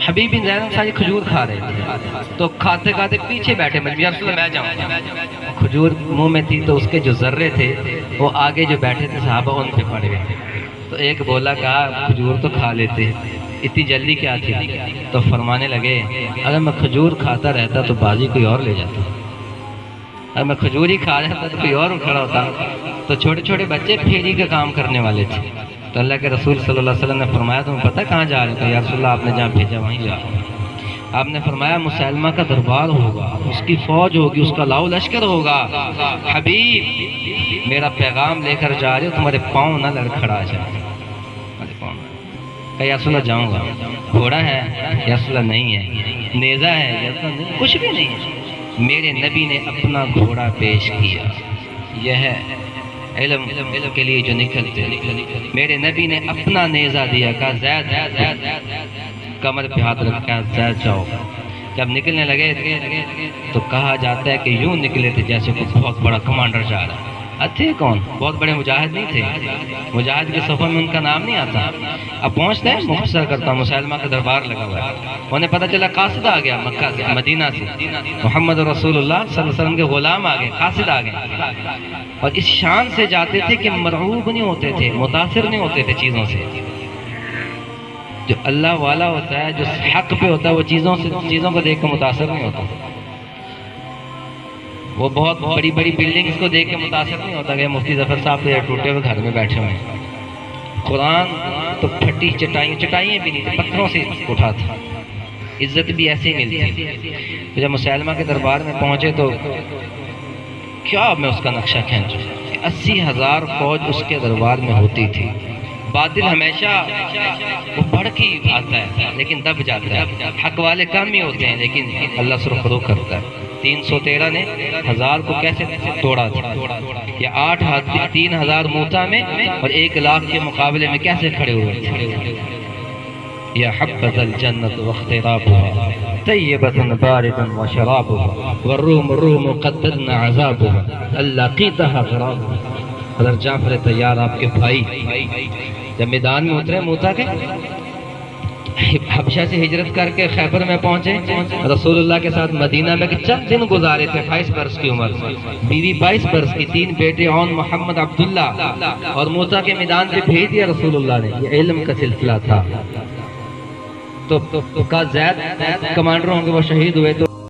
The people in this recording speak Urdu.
حبیب بن زید انصاری کھجور کھا رہے تھے، تو کھاتے کھاتے پیچھے بیٹھے، یا رسول اللہ میں جاؤں، کھجور منہ میں تھی تو اس کے جو ذرے تھے وہ آگے جو بیٹھے تھے صحابہ ان پہ پڑ گئے۔ تو ایک بولا کہا کھجور تو کھا لیتے، اتنی جلدی کیا تھی؟ تو فرمانے لگے اگر میں کھجور کھاتا رہتا تو بازی کوئی اور لے جاتا، اگر میں کھجور ہی کھا رہتا تو کوئی اور کھڑا ہوتا۔ تو چھوٹے چھوٹے بچے پھیری کا کام کرنے والے تھے، تو اللہ کے رسول صلی اللہ علیہ وسلم نے فرمایا تمہیں پتہ کہاں جا رہے ہو؟ یا رسول اللہ آپ نے جہاں بھیجا وہیں جا رہا ہوں۔ آپ نے فرمایا مسیلمہ کا دربار ہوگا، اس کی فوج ہوگی، اس کا لاؤ لشکر ہوگا، حبیب میرا پیغام لے کر جا رہے ہو، تمہارے پاؤں نہ لڑکھڑا جائے۔ کہ یا رسول اللہ جاؤں گا، گھوڑا ہے یا رسول اللہ نہیں ہے، نیزہ ہے یا رسول اللہ نہیں، کچھ بھی نہیں ہے۔ میرے نبی نے اپنا گھوڑا پیش کیا، یہ ہے علم کے لیے جو نکلتے، میرے نبی نے اپنا نیزہ دیا، کہا زید کمر پہ ہاتھ رکھا، زید جاؤ۔ جب نکلنے لگے تو کہا جاتا ہے کہ یوں نکلے تھے جیسے کوئی بہت بڑا کمانڈر جا رہا ہے۔ تھے کون؟ بہت بڑے مجاہد نہیں تھے، مجاہد کے صفوں میں ان کا نام نہیں آتا۔ اب پہنچتے ہیں، مختصر کرتا ہوں، مسیلمہ کا دربار لگا ہوا ہے، انہیں پتہ چلا قاصد آ گیا مکہ سے، مدینہ سے، محمد رسول اللہ صلی اللہ علیہ وسلم کے غلام آ گئے، قاصد آ گئے، اور اس شان سے جاتے تھے کہ مرعوب نہیں ہوتے تھے، متاثر نہیں ہوتے تھے چیزوں سے۔ جو اللہ والا ہوتا ہے، جو حق پہ ہوتا ہے، وہ چیزوں کو دیکھ کر متاثر نہیں ہوتا، وہ بہت بڑی بڑی بلڈنگز کو دیکھ کے متاثر نہیں ہوتا کہ مفتی ظفر صاحب تو ٹوٹے ہوئے گھر میں بیٹھے ہوئے ہیں۔ قرآن تو پھٹی چٹائیاں بھی نہیں تھی، پتھروں سے اٹھا تھا، عزت بھی ایسے ہی ملتی ہے۔ جب مسیلمہ کے دربار میں پہنچے تو کیا میں اس کا نقشہ کھینچوں، 80,000 فوج اس کے دربار میں ہوتی تھی۔ باطل ہمیشہ وہ بڑھ کے آتا ہے لیکن دب جاتا ہے، حق والے کم ہی ہوتے ہیں لیکن اللہ سرخرو کرتا ہے۔ 313 نے 1000 کو کیسے توڑا تھا، یا 3,000 موتا میں اور 1,00,000 کے مقابلے میں کیسے کھڑے ہوئے تھے۔ یا حبذ الجنت واخترابها طیبة باردة وشرابها والروم قددنا عذابها اللقیتها غرابها۔ حضرت جعفر طیار آپ کے بھائی جب میدان میں اترے موتا کے، حبشہ سے ہجرت کر کے خیبر میں پہنچے، رسول اللہ کے ساتھ مدینہ میں چند دن گزارے تھے، 22 برس کی عمر، بیوی 22 برس کی، 3 بیٹے اون محمد عبداللہ، اور موتا کے میدان پہ بھیج دیا رسول اللہ نے۔ یہ علم کا سلسلہ تھا۔ تو کہا زید کمانڈر ہوں گے، وہ شہید ہوئے تو